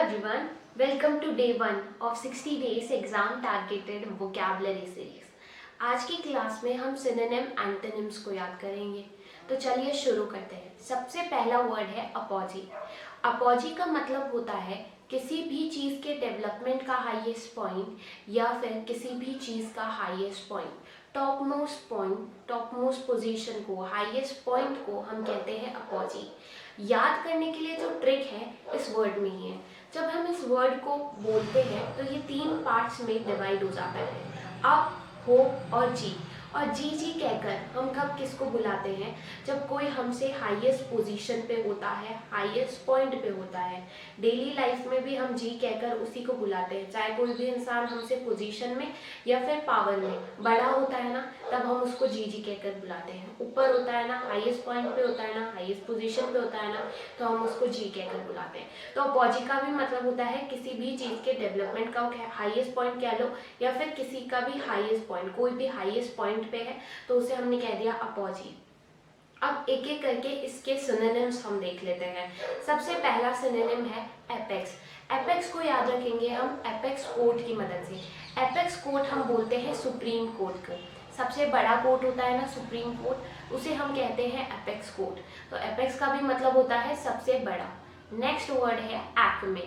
everyone, welcome to day 1 of 60 days exam targeted vocabulary series। आज की class में हम सिनोनिम एंटोनिम्स को याद करेंगे। तो चलिए शुरू करते हैं। सबसे पहला वर्ड है अपॉजी। अपॉजी का मतलब होता है किसी भी चीज़ के डेवलपमेंट का हाईएस्ट पॉइंट या फिर किसी भी चीज़ का highest point, top most position को, हाईएस्ट पॉइंट को हम कहते हैं अपॉजी। याद करने के लिए जो ट्रिक है इस वर्ड में ही है। जब हम इस वर्ड को बोलते हैं तो ये 3 पार्ट्स में डिवाइड हो जाता है, अप, होप और जी। और जी जी कहकर हम कब किसको बुलाते हैं? जब कोई हमसे हाईएस्ट पोजीशन पे होता है, हाईएस्ट पॉइंट पे होता है। डेली लाइफ में भी हम जी कहकर उसी को बुलाते हैं। चाहे कोई भी इंसान हमसे पोजीशन में या फिर पावर में बड़ा होता है ना, तब हम उसको जी जी कहकर बुलाते हैं। ऊपर होता है ना, हाईएस्ट पॉइंट पे होता है ना, हाईएस्ट पोजीशन पे होता है ना, तो हम उसको जी कहकर बुलाते हैं। तो अपॉजी का भी मतलब होता है किसी भी चीज़ के डेवलपमेंट का हाईएस्ट पॉइंट कह लो या फिर किसी का भी हाईएस्ट पॉइंट, कोई भी हाईएस्ट पॉइंट पे है तो उसे हमने कह दिया अपॉजी। अब एक एक करके इसके सिनोनिम्स हम देख लेते हैं। सबसे पहला सिनोनिम है एपेक्स। एपेक्स को याद रखेंगे हम एपेक्स कोर्ट की मदद से। एपेक्स कोर्ट हम बोलते हैं सुप्रीम कोर्ट को। सबसे बड़ा कोर्ट होता है ना सुप्रीम कोर्ट, उसे हम कहते हैं एपेक्स कोर्ट। तो एपेक्स का भी मतलब होता है सबसे बड़ा। नेक्स्ट वर्ड है एक्मे।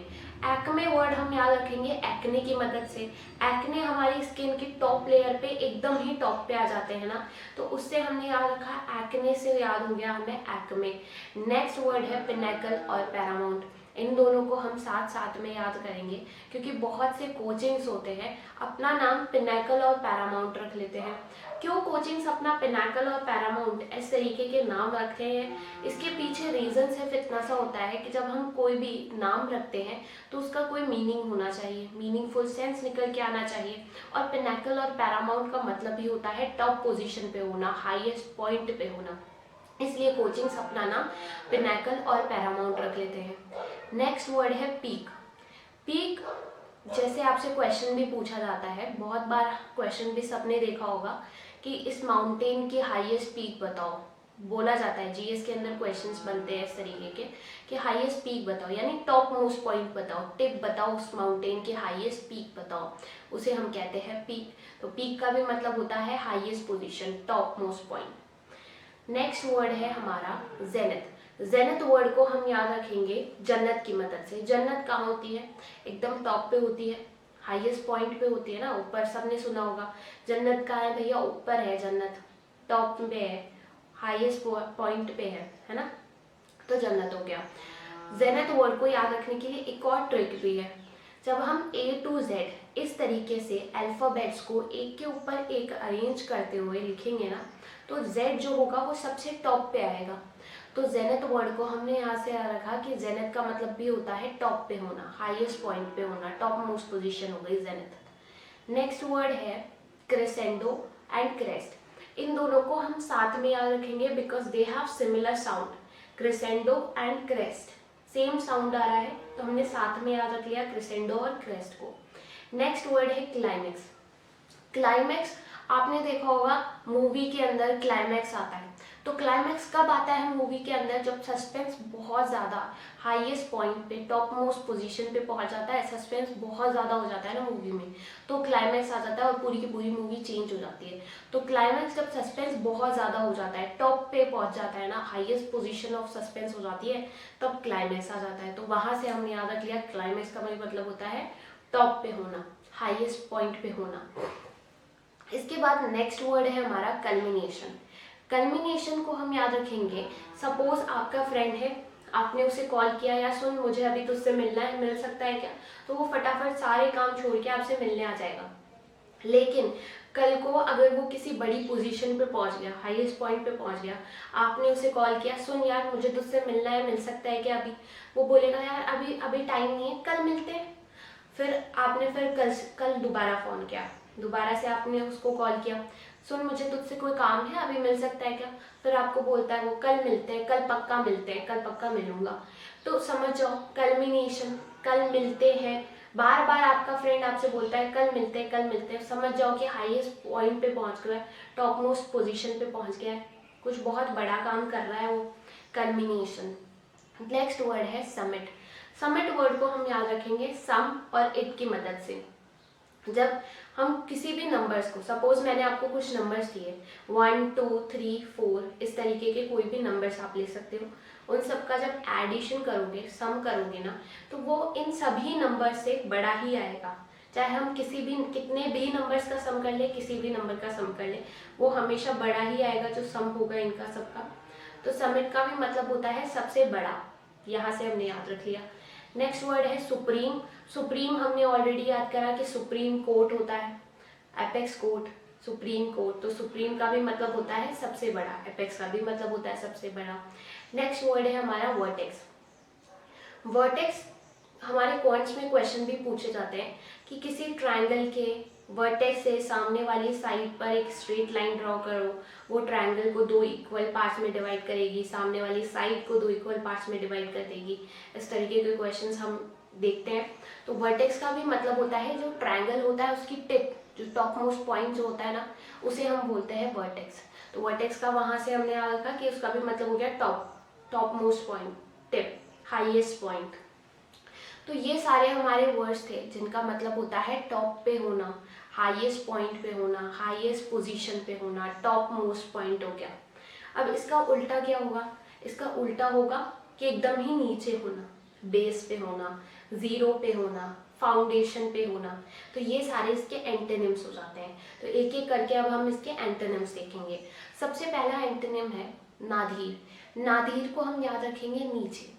एक्मे वर्ड हम याद रखेंगे एक्ने की मदद से। एक्ने हमारी स्किन की टॉप लेयर पे एकदम ही टॉप पे आ जाते हैं ना, तो उससे हमने याद रखा, एक्ने से याद हो गया हमें एक्मे। नेक्स्ट वर्ड है पिनेकल और पैरामाउंट। इन दोनों को हम साथ साथ में याद करेंगे क्योंकि बहुत से कोचिंग्स होते हैं अपना नाम पिनेकल और पैरामाउंट रख लेते हैं। क्यों कोचिंग्स अपना पिनेकल और पैरामाउंट इस तरीके के नाम रखते हैं, इसके पीछे रीजन सिर्फ इतना सा होता है कि जब हम कोई भी नाम रखते हैं तो उसका कोई मीनिंग होना चाहिए, मीनिंगफुल सेंस निकल के आना चाहिए। और पिनेकल और पैरामाउंट का मतलब ही होता है टॉप पोजीशन पे होना, हाईएस्ट पॉइंट पे होना। इसलिए कोचिंग्स अपना नाम पिनेकल और पैरामाउंट रख लेते हैं। नेक्स्ट वर्ड है पीक। पीक जैसे आपसे क्वेश्चन भी पूछा जाता है, बहुत बार क्वेश्चन भी सबने देखा होगा कि इस माउंटेन की हाईएस्ट पीक बताओ। बोला जाता है, जीएस के अंदर क्वेश्चंस बनते हैं इस तरीके के कि हाईएस्ट पीक बताओ, यानी टॉप मोस्ट पॉइंट बताओ, टिप बताओ, उस माउंटेन की हाईएस्ट पीक बताओ, उसे हम कहते हैं पीक। तो पीक का भी मतलब होता है highest position, top most point. Next word है हमारा जेनिथ। जेनिथ वर्ड को हम याद रखेंगे जन्नत की मदद से। जन्नत कहाँ होती है? एकदम टॉप पे होती है, हाईएस्ट पॉइंट पे होती है ना, ऊपर। सबने सुना होगा जन्नत कहाँ है भैया? ऊपर है जन्नत, टॉप पे है, हाईएस्ट पॉइंट पे है ना, तो जन्नत हो गया। जेनिथ वर्ड को याद रखने के लिए एक और ट्रिक भी है। जब हम A to Z इस तरीके से अल्फाबेट्स को एक के ऊपर एक अरेंज करते हुए लिखेंगे ना, तो Z जो होगा वो सबसे टॉप पे आएगा। तो जेनिथ वर्ड को हमने यहाँ से याद रखा कि जेनिथ का मतलब भी होता है टॉप पे होना, हाईएस्ट पॉइंट पे होना, टॉप मोस्ट पोजीशन हो गई जेनिथ। नेक्स्ट वर्ड है क्रेसेंडो एंड क्रेस्ट। इन दोनों को हम साथ में याद रखेंगे because they have similar sound. Crescendo and crest same sound आ रहा है, तो हमने साथ में याद रख लिया क्रेसेंडो और क्रेस्ट को। नेक्स्ट वर्ड है क्लाइमेक्स। क्लाइमेक्स आपने देखा होगा मूवी के अंदर क्लाइमेक्स आता है। तो क्लाइमेक्स कब आता है मूवी के अंदर? जब सस्पेंस बहुत ज़्यादा हाईएस्ट पॉइंट पे, टॉप मोस्ट पोजीशन पे पहुंच जाता है, सस्पेंस बहुत ज़्यादा हो जाता है ना मूवी में, तो क्लाइमेक्स आ जाता है और पूरी की पूरी मूवी चेंज हो जाती है। तो क्लाइमेक्स जब सस्पेंस बहुत ज़्यादा हो जाता है, टॉप पे पहुंच जाता है ना, हाईएस्ट पोजीशन ऑफ सस्पेंस हो जाती है, तब क्लाइमेक्स आ जाता है। तो वहाँ से हमने याद रख लिया क्लाइमेक्स का मतलब होता है टॉप पे होना, हाईएस्ट पॉइंट पे होना। इसके बाद नेक्स्ट वर्ड है हमारा कल्मिनेशन। कल्मिनेशन को हम याद रखेंगे, सपोज आपका फ्रेंड है, आपने उसे कॉल किया, या सुन मुझे अभी तुझसे मिलना है, मिल सकता है क्या? तो वो फटाफट सारे काम छोड़ के आपसे मिलने आ जाएगा। लेकिन कल को अगर वो किसी बड़ी पोजीशन पे पहुंच गया, हाईएस्ट पॉइंट पे पहुंच गया, आपने उसे कॉल किया, सुन यार मुझे तुझसे मिलना है, मिल सकता है क्या अभी? वो बोलेगा यार अभी अभी टाइम नहीं है, कल मिलते हैं। फिर आपने कल दोबारा फ़ोन किया, दोबारा से आपने उसको कॉल किया, सुन मुझे तुझसे कोई काम है, अभी मिल सकता है क्या? फिर आपको बोलता है वो कल मिलते हैं, कल पक्का मिलते हैं, कल पक्का मिलूंगा। तो समझ जाओ कल्मिनेशन, कल मिलते हैं, बार बार आपका फ्रेंड आपसे बोलता है कल मिलते हैं, कल मिलते हैं, समझ जाओ कि हाईएस्ट पॉइंट पे पहुंच गया है, टॉप मोस्ट पोजीशन पे पहुंच गया है, कुछ बहुत बड़ा काम कर रहा है वो, कल्मिनेशन। नेक्स्ट वर्ड है समिट। समिट वर्ड को हम याद रखेंगे सम और इट की मदद से। जब हम किसी भी नंबर्स को, सपोज मैंने आपको कुछ नंबर्स दिए 1 2 3 4, इस तरीके के कोई भी नंबर्स आप ले सकते हो, उन सब का जब एडिशन करोगे, सम करोगे ना, तो वो इन सभी नंबर से बड़ा ही आएगा। चाहे हम कितने भी नंबर्स का सम कर ले, किसी भी नंबर का सम कर ले, वो हमेशा बड़ा ही आएगा जो सम होगा इनका सबका। तो समिट का भी मतलब होता है सबसे बड़ा, यहाँ से हमने याद रख लिया। नेक्स्ट वर्ड है सुप्रीम। सुप्रीम हमने ऑलरेडी याद करा कि सुप्रीम कोर्ट होता है, एपेक्स कोर्ट, सुप्रीम कोर्ट। तो सुप्रीम का भी मतलब होता है सबसे बड़ा, एपेक्स का भी मतलब होता है सबसे बड़ा। नेक्स्ट वर्ड है हमारा वर्टेक्स। वर्टेक्स हमारे क्वांट्स में क्वेश्चन भी पूछे जाते हैं कि किसी ट्रायंगल के वर्टेक्स से सामने वाली साइड पर एक स्ट्रेट लाइन ड्रॉ करो, वो ट्रायंगल को 2 इक्वल पार्ट्स में डिवाइड करेगी, सामने वाली साइड को 2 इक्वल पार्ट्स में डिवाइड कर देगी। इस तरीके के क्वेश्चंस हम देखते हैं। तो वर्टेक्स का भी मतलब होता है जो ट्रायंगल होता है उसकी टिप, जो टॉप मोस्ट पॉइंट जो होता है ना, उसे हम बोलते हैं वर्टेक्स। तो वर्टेक्स का वहां से हमने याद रखा कि उसका भी मतलब हो गया top most point, tip, highest point. तो ये सारे हमारे वर्ड्स थे जिनका मतलब होता है टॉप पे होना, हाईएस्ट पॉइंट पे होना, हाईएस्ट पोजीशन पे होना, टॉप मोस्ट पॉइंट हो गया। अब इसका उल्टा क्या होगा? इसका उल्टा होगा कि एकदम ही नीचे होना, बेस पे होना, जीरो पे होना, फाउंडेशन पे होना। तो ये सारे इसके एंटोनिम्स हो जाते हैं। तो एक एक करके अब हम इसके एंटोनिम्स देखेंगे। सबसे पहला एंटोनिम है नाधीर। नाधीर को हम याद रखेंगे नीचे।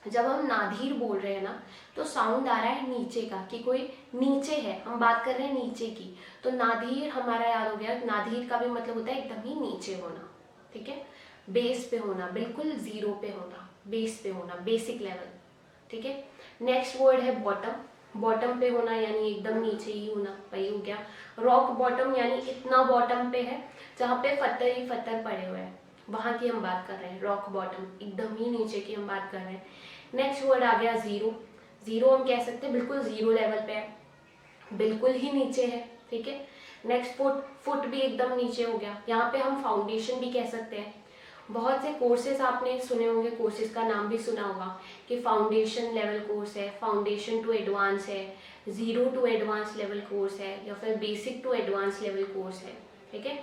जब हम नाधीर बोल रहे हैं ना, तो साउंड आ रहा है नीचे का, कि कोई नीचे है, हम बात कर रहे हैं नीचे की। तो नाधीर हमारा याद हो गया। नाधीर का भी मतलब होता है एकदम ही नीचे होना, ठीक है, बेस पे होना, बिल्कुल जीरो पे होना, बेस पे होना, बेसिक लेवल, ठीक है। नेक्स्ट वर्ड है बॉटम। बॉटम पे होना यानी एकदम नीचे ही होना, वही हो गया। रॉक बॉटम यानी इतना बॉटम पे है जहाँ पे पत्थर ही पत्थर पड़े हुए हैं, वहां की हम बात कर रहे हैं। रॉक बॉटम, एकदम ही नीचे की हम बात कर रहे हैं। नेक्स्ट वर्ड आ गया जीरो। जीरो हम कह सकते हैं बिल्कुल जीरो लेवल पे है, बिल्कुल ही नीचे है, ठीक है। नेक्स्ट फुट, फुट भी एकदम नीचे हो गया। यहाँ पे हम फाउंडेशन भी कह सकते हैं। बहुत से कोर्सेज आपने सुने होंगे, कोर्सेज का नाम भी सुना होगा कि फाउंडेशन लेवल कोर्स है, फाउंडेशन टू एडवांस है, zero to advance level course है, या फिर basic to advance level course है, ठीक है।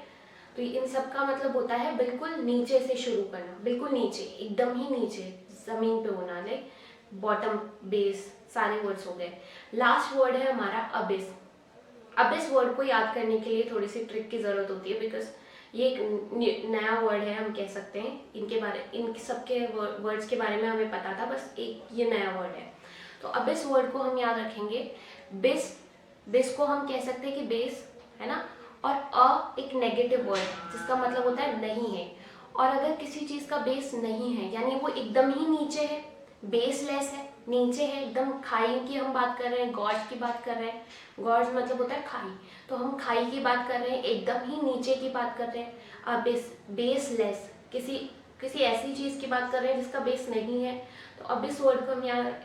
तो इन सब का मतलब होता है बिल्कुल नीचे से शुरू करना, बिल्कुल नीचे, एकदम ही नीचे, जमीन पे होना, लाइक बॉटम, बेस, सारे वर्ड्स हो गए। लास्ट वर्ड है हमारा अबिस। अबिस वर्ड को याद करने के लिए थोड़ी सी ट्रिक की जरूरत होती है, बिकॉज ये एक नया वर्ड है, हम कह सकते हैं। इन सबके वर्ड्स के बारे में हमें पता था, बस एक ये नया वर्ड है। तो अबिस वर्ड को हम याद रखेंगे। बिस, बिस को हम कह सकते हैं कि बेस है ना, और अ एक नेगेटिव वर्ड जिसका मतलब होता है नहीं है। और अगर किसी चीज का बेस नहीं है यानी वो एकदम ही नीचे है, बेसलेस है, नीचे है एकदम, खाई की हम बात कर रहे हैं, गॉर्ज की बात कर रहे हैं। गॉर्ज मतलब होता है खाई, तो हम खाई की बात कर रहे हैं, एकदम ही नीचे की बात कर रहे हैं। अबिस, बेसलेस, किसी ऐसी चीज की बात कर रहे हैं जिसका बेस नहीं है। तो अबिस वर्ड को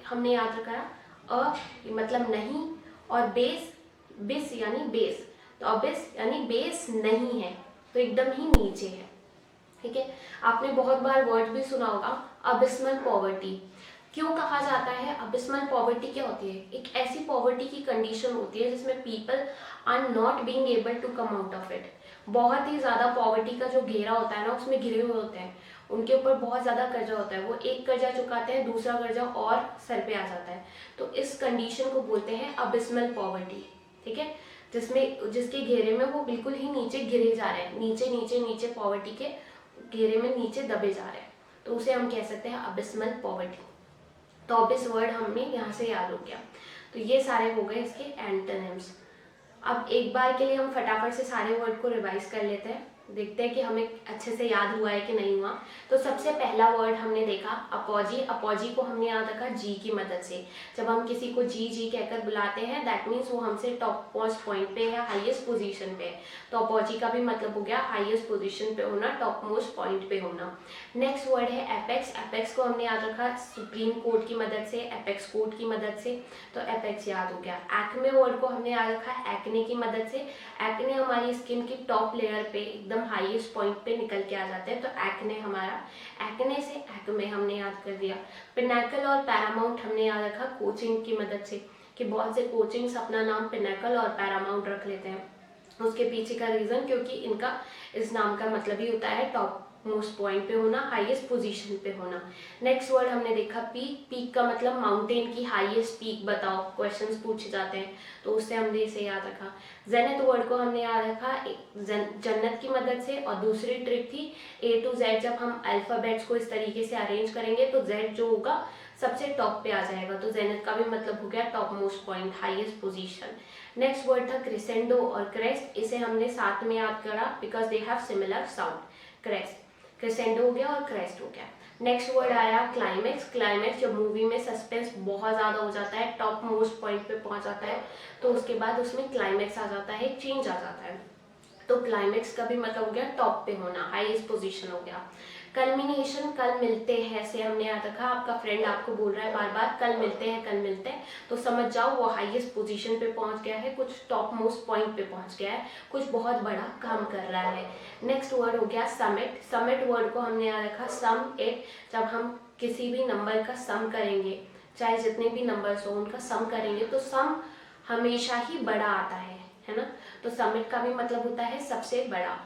हमने याद रखा, अ मतलब नहीं, और बेस, बिस यानी बेस, तो अबिस यानी बेस नहीं है, तो एकदम ही नीचे है, ठीक है। आपने बहुत बार वर्ड भी सुना होगा अबिस्मल पॉवर्टी। क्यों कहा जाता है अबिस्मल पॉवर्टी? क्या होती है? एक ऐसी पॉवर्टी की कंडीशन होती है जिसमें people are not being able to come out of it. बहुत ही ज्यादा पॉवर्टी का जो घेरा होता है ना, उसमें घिरे हुए होते हैं, उनके ऊपर बहुत ज्यादा कर्जा होता है, वो एक कर्जा चुकाते हैं, दूसरा कर्जा और सर पे आ जाता है। तो इस कंडीशन को बोलते हैं अबिस्मल पॉवर्टी, ठीक है, जिसके घेरे में वो बिल्कुल ही नीचे गिरे जा रहे हैं, नीचे नीचे नीचे पॉवर्टी के घेरे में नीचे दबे जा रहे हैं, तो उसे हम कह सकते हैं अबिस्मल पॉवर्टी। तो अबिस वर्ड हमें यहाँ से याद हो गया। तो ये सारे हो गए इसके एंटोनिम्स। अब एक बार के लिए हम फटाफट से सारे वर्ड को रिवाइज कर लेते हैं, देखते हैं कि हमें अच्छे से याद हुआ है कि नहीं हुआ। तो सबसे पहला वर्ड हमने देखा अपॉजी। अपॉजी को हमने याद रखा जी की मदद से। जब हम किसी को जी जी कहकर बुलाते हैं, दैट मीन्स वो हमसे टॉप मोस्ट पॉइंट पे है, हाईएस्ट पोजीशन पे है। तो अपॉजी का भी मतलब हो गया हाईएस्ट पोजीशन पे होना, टॉप मोस्ट पॉइंट पे होना। नेक्स्ट वर्ड है एपेक्स। एपेक्स को हमने याद रखा सुप्रीम कोर्ट की मदद से, एपेक्स कोर्ट की मदद से, तो एपेक्स याद हो गया। एक्ने वर्ड को हमने याद रखा एक्ने की मदद से। एक्ने हमारी स्किन की टॉप लेयर पे एकदम एकदम हाईएस्ट पॉइंट पे निकल के आ जाते हैं। तो एक्ने हमारा, एक्ने से एक्मे हमने याद कर दिया। पिनैकल और पैरामाउंट हमने याद रखा कोचिंग की मदद से, कि बहुत से कोचिंग्स अपना नाम पिनैकल और पैरामाउंट रख लेते हैं। उसके पीछे का रीज़न क्योंकि इनका इस नाम का मतलब ही होता है टॉप मोस्ट पॉइंट पे होना, हाईएस्ट पोजीशन पे होना। नेक्स्ट वर्ड हमने देखा पीक। पीक का मतलब माउंटेन की हाईएस्ट पीक बताओ, क्वेश्चंस पूछे जाते हैं, तो उससे हमने इसे याद रखा। जेनिथ वर्ड को हमने याद रखा जन्नत की मदद से, और दूसरी ट्रिक थी A to Z। जब हम अल्फ़ाबेट्स को इस तरीके से अरेंज करेंगे तो Z जो होगा सबसे टॉप पे आ जाएगा। तो जेनिथ का भी मतलब हो गया top most point, highest position. Next word था क्रिसेंडो और क्रेस्ट। इसे हमने साथ में याद करा because they have similar sound. Crescendo हो गया और क्रेस्ट हो गया। नेक्स्ट वर्ड आया क्लाइमेक्स। क्लाइमेक्स जब मूवी में सस्पेंस बहुत ज़्यादा हो जाता है, टॉप मोस्ट पॉइंट पे पहुंच जाता है, तो उसके बाद उसमें क्लाइमेक्स आ जाता है, चेंज आ जाता है। तो क्लाइमेक्स का भी मतलब हो गया टॉप पे होना, हाईएस्ट पोजीशन हो गया। कल्मिनेशन, कल मिलते हैं से हमने याद रखा। आपका फ्रेंड आपको बोल रहा है बार बार कल मिलते हैं कल मिलते हैं, तो समझ जाओ वो हाईएस्ट पोजीशन पे पहुंच गया है, कुछ टॉप मोस्ट पॉइंट पे पहुंच गया है, कुछ बहुत बड़ा काम कर रहा है। नेक्स्ट वर्ड हो गया समिट। समिट वर्ड को हमने याद रखा सम इट। जब हम किसी भी नंबर का सम करेंगे, चाहे जितने भी नंबर्स हो उनका सम करेंगे, तो सम हमेशा ही बड़ा आता है ना। तो समिट का भी मतलब होता है सबसे बड़ा।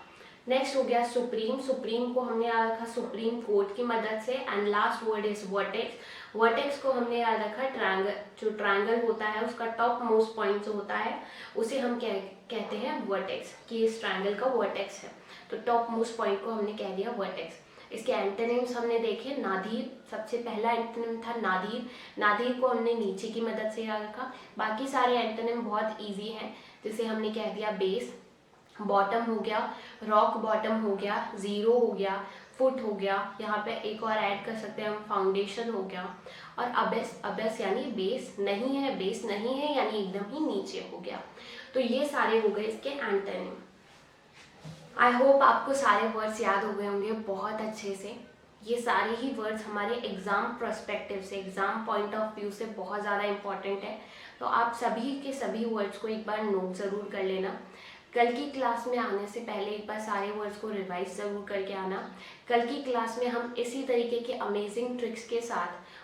नेक्स्ट हो गया सुप्रीम। सुप्रीम को हमने याद रखा सुप्रीम कोर्ट की मदद से। And last word is vertex. Vertex को हमने याद रखा ट्रायंगल, जो ट्रायंगल होता है उसका टॉप मोस्ट पॉइंट जो होता है उसे हम कहते हैं वर्टेक्स, कि इस ट्रायंगल का वर्टेक्स है। तो टॉप मोस्ट पॉइंट को हमने कह दिया वर्टेक्स। इसके एंटोनिम्स हमने देखे। नादीर, सबसे पहला एंटोनिम था नादीर। नादीर को हमने नीचे की मदद से याद रखा। बाकी सारे एंटोनिम बहुत ईजी हैं, जिसे हमने कह दिया बेस। बॉटम हो गया, रॉक बॉटम हो गया, जीरो हो गया, फुट हो गया, यहाँ पे एक और ऐड कर सकते हैं हम, फाउंडेशन हो गया, और अबेस। अबेस यानी बेस नहीं है, बेस नहीं है यानी एकदम ही नीचे हो गया। तो ये सारे हो गए इसके एंटोनिम। आई होप आपको सारे वर्ड्स याद हो गए होंगे बहुत अच्छे से। ये सारे ही वर्ड्स हमारे एग्ज़ाम पर्सपेक्टिव से, एग्ज़ाम पॉइंट ऑफ व्यू से बहुत ज़्यादा इंपॉर्टेंट है। तो आप सभी के सभी वर्ड्स को एक बार नोट ज़रूर कर लेना। कल की क्लास में आने से पहले एक बार सारे वर्ड्स को रिवाइज ज़रूर करके आना। कल की क्लास में हम इसी तरीके के अमेजिंग ट्रिक्स के साथ